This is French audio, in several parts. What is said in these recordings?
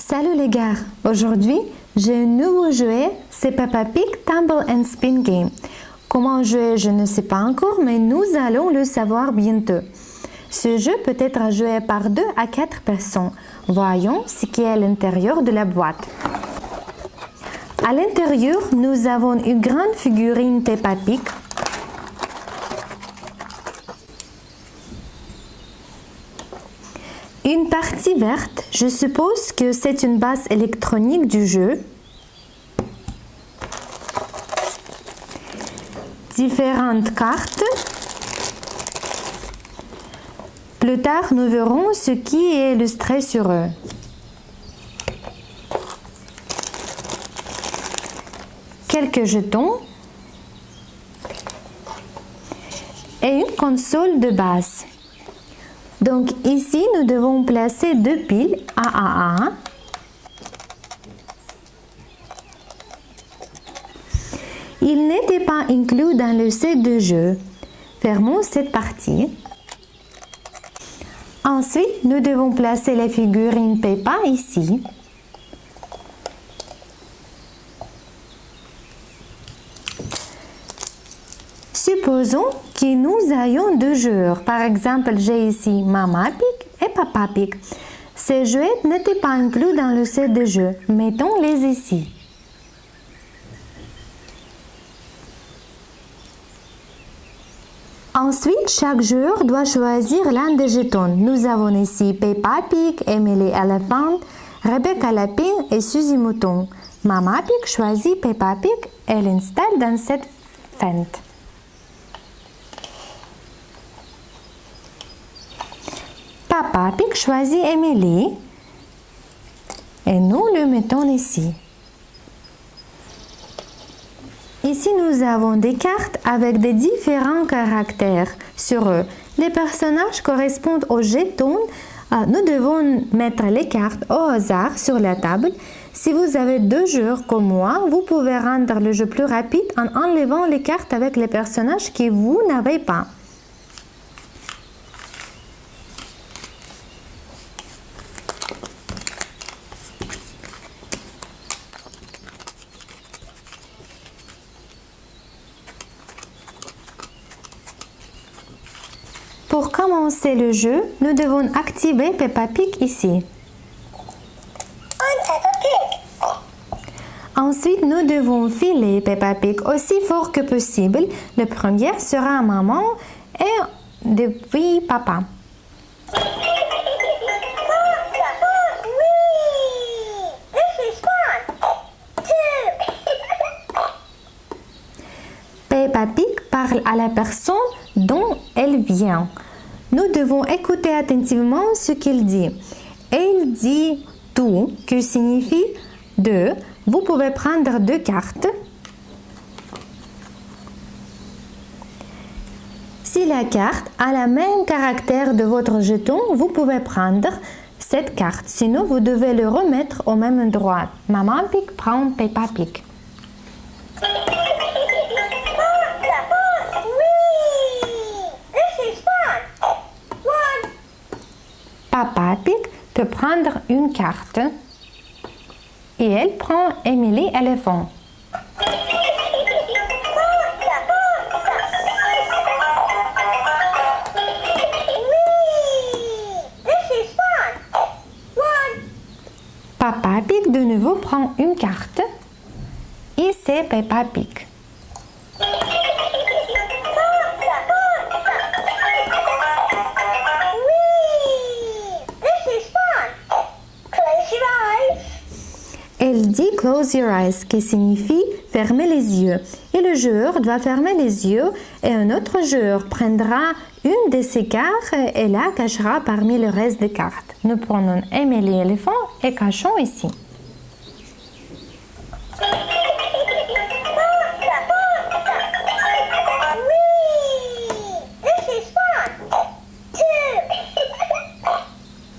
Salut les gars, aujourd'hui j'ai un nouveau jouet, c'est Peppa Pig Tumble and Spin Game. Comment jouer, je ne sais pas encore, mais nous allons le savoir bientôt. Ce jeu peut être joué par 2 à 4 personnes. Voyons ce qui est à l'intérieur de la boîte. À l'intérieur, nous avons une grande figurine Peppa Pig. Une partie verte, je suppose que c'est une base électronique du jeu. Différentes cartes. Plus tard, nous verrons ce qui est illustré sur eux. Quelques jetons. Et une console de base. Donc ici, nous devons placer 2 piles AAA. Il n'était pas inclus dans le set de jeu. Fermons cette partie. Ensuite, nous devons placer les figurines Peppa ici. Supposons que nous ayons 2 joueurs. Par exemple, j'ai ici Mama Pig et Papa Pig. Ces jouets n'étaient pas inclus dans le set de jeu. Mettons-les ici. Ensuite, chaque joueur doit choisir l'un des jetons. Nous avons ici Peppa Pig, Emily Elephant, Rebecca Lapin et Suzy Mouton. Mama Pig choisit Peppa Pig et l'installe dans cette fente. Papa Pig choisit Emily et nous le mettons ici. Ici, nous avons des cartes avec des différents caractères sur eux. Les personnages correspondent aux jetons. Nous devons mettre les cartes au hasard sur la table. Si vous avez 2 joueurs comme moi, vous pouvez rendre le jeu plus rapide en enlevant les cartes avec les personnages que vous n'avez pas. Pour commencer le jeu, nous devons activer Peppa Pig ici. Ensuite, nous devons filer Peppa Pig aussi fort que possible. Le premier sera maman et depuis papa. Peppa Pig parle à la personne dont elle vient. Nous devons écouter attentivement ce qu'il dit. Il dit tout, qui signifie 2. Vous pouvez prendre 2 cartes. Si la carte a le même caractère de votre jeton, vous pouvez prendre cette carte. Sinon, vous devez le remettre au même endroit. Maman Pig prend Peppa Pig. Papa Pig peut prendre une carte et elle prend Emily Elephant. Papa Pig de nouveau prend une carte et c'est Peppa Pig. Elle dit « close your eyes » qui signifie « fermer les yeux ». Et le joueur doit fermer les yeux et un autre joueur prendra une de ces cartes et la cachera parmi le reste des cartes. Nous prenons Emily Elephant et cachons ici.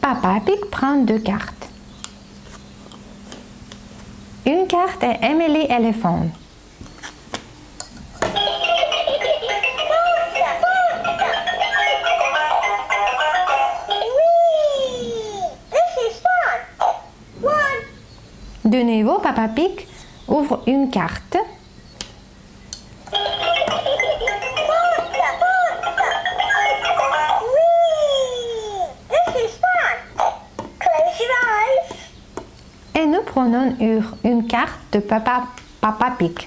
Papa Pig prend 2 cartes. Une carte est Emily Elephant. De nouveau, Papa Pig ouvre une carte. Et nous prenons une carte de Papa Pig.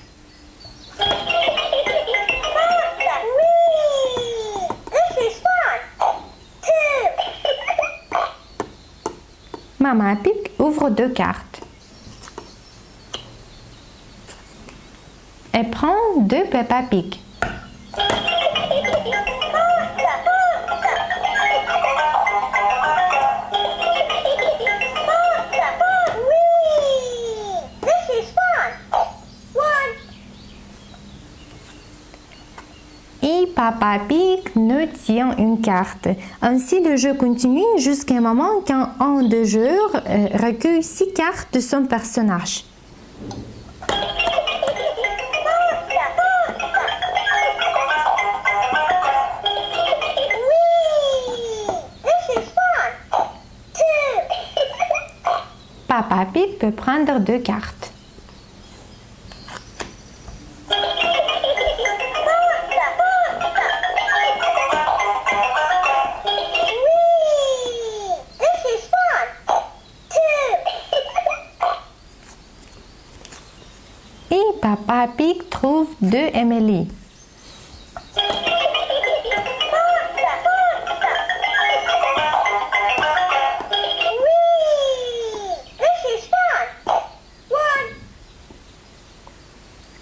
Maman Pig ouvre deux cartes. Elle prend deux Peppa Pig. Et Papa Pig nous tient une carte. Ainsi, le jeu continue jusqu'à un moment quand un des joueurs recueille 6 cartes de son personnage. Papa Pig peut prendre 2 cartes. Et Papa Pig trouve 2 Emily.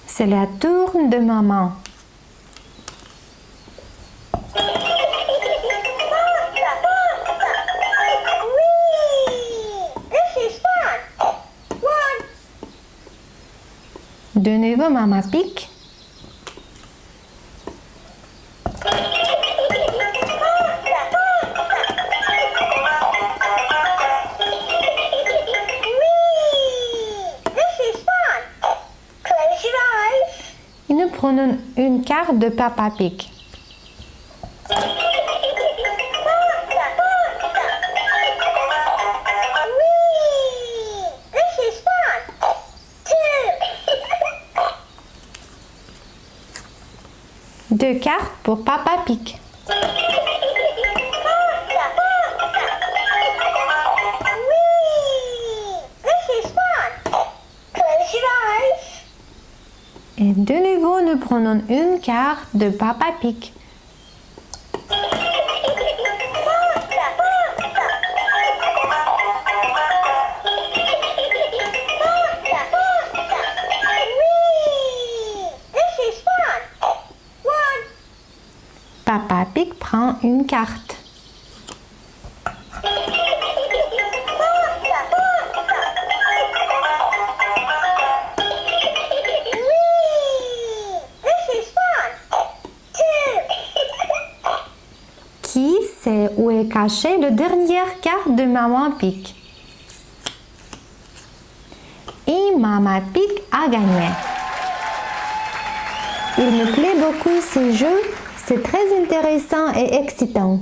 C'est la tour de maman. De nouveau, Maman Pig. Et nous prenons une carte de Papa Pig. Deux cartes pour Papa Pig. Et de nouveau, nous prenons une carte de Papa Pig. Papa Pig prend une carte. Qui sait où est cachée la dernière carte de Maman Pig? Et Maman Pig a gagné. Il me plaît beaucoup ce jeu. C'est très intéressant et excitant.